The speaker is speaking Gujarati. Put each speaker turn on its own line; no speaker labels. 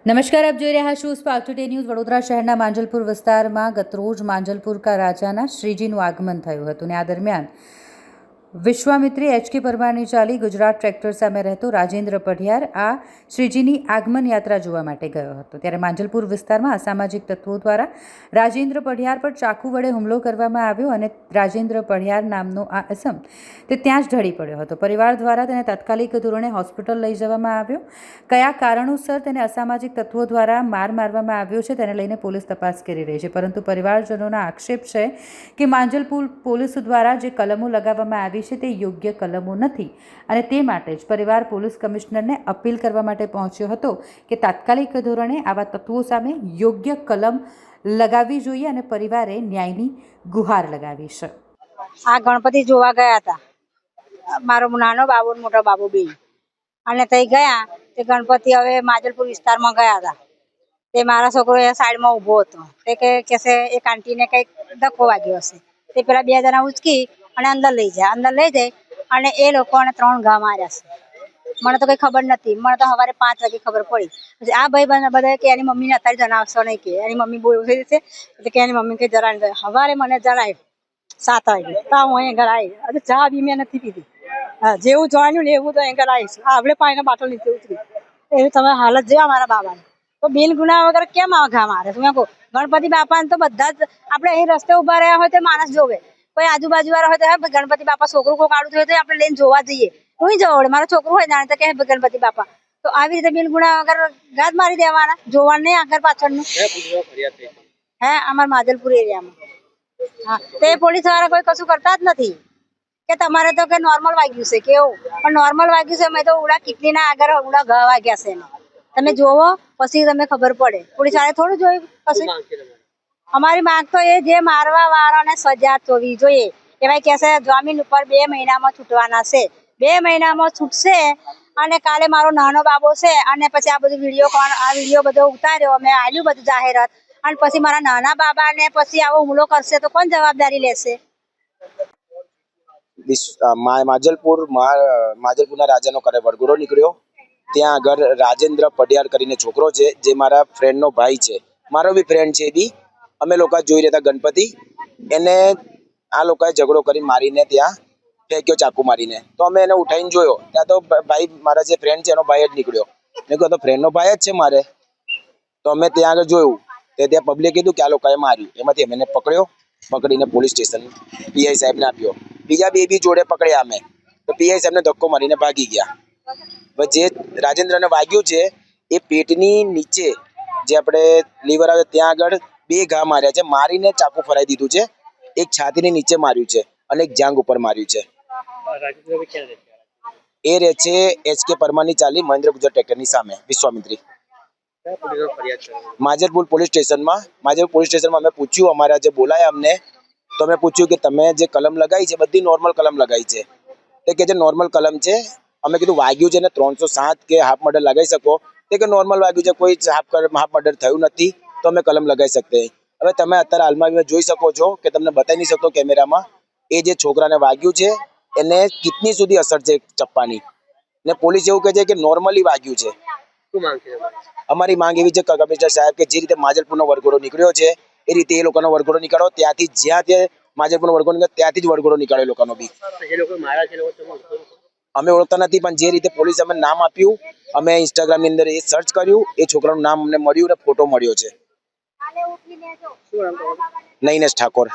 નમસ્કાર, આપ જોઈ રહ્યા છો સ્પાર્ક ટુડે ન્યૂઝ. વડોદરા શહેરના માંજલપુર વિસ્તારમાં ગતરોજ માંજલપુર કા રાજાના શ્રીજીનું આગમન થયું હતું અને આ દરમિયાન વિશ્વામિત્રી એચ.કે. પરમારની ચાલી ગુજરાત ટ્રેક્ટર સામે રહેતો રાજેન્દ્ર પઢિયાર આ શ્રીજીની આગમન યાત્રા જોવા માટે ગયો હતો. ત્યારે માંજલપુર વિસ્તારમાં અસામાજિક તત્વો દ્વારા રાજેન્દ્ર પઢિયાર પર ચાકુ વડે હુમલો કરવામાં આવ્યો અને રાજેન્દ્ર પઢિયાર નામનો આ ઇસમ તે ત્યાં જ ઢળી પડ્યો હતો. પરિવાર દ્વારા તેને તાત્કાલિક ધોરણે હોસ્પિટલ લઈ જવામાં આવ્યો. કયા કારણોસર તેને અસામાજિક તત્વો દ્વારા મારવામાં આવ્યો છે તેને લઈને પોલીસ તપાસ કરી રહી છે, પરંતુ પરિવારજનોના આક્ષેપ છે કે માંજલપુર પોલીસ દ્વારા જે કલમો લગાવવામાં આવી છે તે યોગ્ય કલમો નથી અને તે માટે જ પરિવાર પોલીસ કમિશનરને અપીલ કરવા માટે પહોંચ્યો હતો કે તાત્કાલિક ધોરણે આવા તત્વો સામે યોગ્ય કલમ લગાવવી જોઈએ અને પરિવારે ન્યાયની ગુહાર લગાવી છે.
આ ગણપતિ જોવા ગયા હતા, મારો નાનો બાબુ મોટો બાબુ બે, અને ત્યાં ગયા તે ગણપતિ હવે માંજલપુર વિસ્તારમાં ગયા હતા. તે મારા છોકરો એ સાઈડમાં ઊભો હતો. તે કહેશે એક આંટીને કંઈક ધક્કો વાગ્યો હશે. તે પેલા બે જણા ઉચકી અને અંદર લઈ જાય અને એ લોકોને 3 ઘા માર્યા છે. મને તો કઈ ખબર નથી. મને તો સવારે 5 વાગે ખબર પડી. પછી આ ભાઈ બધા કે એની મમ્મીને અત્યારે જણાવશો નહીં, કે એની મમ્મી બોલી છે કે એની મમ્મી કે જરા નહીં. સવારે મને જણાય 7 વાગે તો હું અહીં ઘર આવી. ચા બી મેં નથી પીધી. જેવું જોવાનું ને એવું તો અહીં ઘર આવીશ. આપણે પાણીનો બાટલો નીચે ઉતરી એવી તમે હાલત જેવા મારા બાબાને. તો બિન ગુના વગર કેમ આ ઘા મારે? તમે કહો ગણપતિ બાપાને તો બધા જ આપણે અહીં રસ્તે ઉભા રહ્યા હોય તો માણસ જોવે. કોઈ આજુબાજુ વાળા હોય તો ગણપતિ બાપા છોકરું કોઈ કાઢું થયું તો આપણે લઈને જોવા જઈએ. હું જવું મારો છોકરું હોય જાણે તો કે ગણપતિ બાપા. તો આવી રીતે બિન ગુના વગર ગાદ મારી દેવાના, જોવાનું નહીં આગળ પાછળનું. હે અમારા માંજલપુર એરિયામાં. હા, તે પોલીસ વાળા કોઈ કશું કરતા જ નથી કે તમારે તો કે નોર્મલ વાગ્યું છે કેવું, પણ નોર્મલ વાગ્યું છે મેં તો ઉડા કિટલીના આગળ ઉડા ઘા વાગ્યા છે એને. તમે જોવો પછી તમને ખબર પડે. પોલીસ વાળા થોડું જોયું પછી. અમારી માંગ તો એ જે મારવા વાળાને સજા થવી જોઈએ. એવાય કહેશે જામીન ઉપર 2 મહિનામાં છૂટવાના છે. 2 મહિનામાં છૂટશે અને કાલે મારો નાનો બાબો છે અને પછી આ બધું વિડીયો બધો ઉતાર્યો, મેં આવ્યું બધું જાહેરાત, અને પછી મારા નાના બાબાને પછી આવો હુમલો કરશે તો કોણ જવાબદારી લેશે?
માંજલપુરના રાજાનો કરે વરઘોડો નીકળ્યો. ત્યાં આગળ રાજેન્દ્ર પઢિયાર કરીને છોકરો છે, જે મારા ફ્રેન્ડનો ભાઈ છે, મારો બી ફ્રેન્ડ છે. બી અમે લોકો જોઈ રહ્યા હતા ગણપતિ. એને આ લોકોએ ઝઘડો કરી મારીને ત્યાં ફેંક્યો ચાકુ મારીને. તો અમે એને ઉઠાઈને જોયો ત્યાં તો ભાઈ મારા જે ફ્રેન્ડ છે એનો ભાઈ જ નીકળ્યો. મેં કહ્યું તો ફ્રેન્ડનો ભાઈ જ છે મારે. તો અમે ત્યાં આગળ જોયું તે ત્યાં પબ્લિકે કીધું કે આ લોકોએ માર્યું. એમાંથી અમે પકડીને પોલીસ સ્ટેશન પીઆઈ સાહેબને આપ્યો. બીજા બે બી જોડે પકડ્યા અમે. તો પીઆઈ સાહેબને ધક્કો મારીને ભાગી ગયા. જે રાજેન્દ્રને વાગ્યું છે એ પેટની નીચે જે આપણે લીવર આવે ત્યાં આગળ 2 ઘા માર્યા છે. મારીને ચાકુ ફરાઈ દીધું છે. એક છાતીની નીચે માર્યું છે અને એક જાંઘ ઉપર માર્યું છે. એ રહે છે એચ.કે. પરમારની ચાલી મહેન્દ્ર ગુજરાત ટ્રેક્ટરની સામે વિશ્વામિત્રી. માંજલપુર પોલીસ સ્ટેશનમાં અમે પૂછ્યું, અમારા જે બોલાયા અમને, તો અમે પૂછ્યું કે તમે જે કલમ લગાવી છે બધી નોર્મલ કલમ લગાવી છે? તે કે જે નોર્મલ કલમ છે. અમે કીધું વાગ્યું છે ને 307 કે હાફ મર્ડર લગાવી શકો? તે કે નોર્મલ વાગ્યું છે, કોઈ હાફ મર્ડર થયું નથી, તો અમે કલમ લગાવી શકતે. હવે તમે અત્યારે હાલમાં જોઈ શકો છો કે તમને બતાવી નહીં શકતો કેમેરામાં, એ જે છોકરાને વાગ્યું છે એને કિડની સુધી અસર છે ચપ્પાની, ને પોલીસ એવું કહે છે કે નોર્મલી વાગ્યું છે. અમારી માંગ એવી છે કમિશનર સાહેબ કે જે રીતે માંજલપુરનો વરઘોડો નીકળ્યો છે એ રીતે એ લોકોનો વરઘોડો નીકળો. ત્યાંથી જ્યાં તે માંજલપુરનો વરઘોડો નીકળ્યો ત્યાંથી જ વરઘોડો નીકળે. એ લોકોનો બી અમે ઓળખતા નથી, પણ જે રીતે પોલીસ અમે નામ આપ્યું, અમે ઇન્સ્ટાગ્રામની અંદર એ સર્ચ કર્યું, એ છોકરાનું નામ અમને મળ્યું ને ફોટો મળ્યો છે. નૈનેશ ઠાકોર.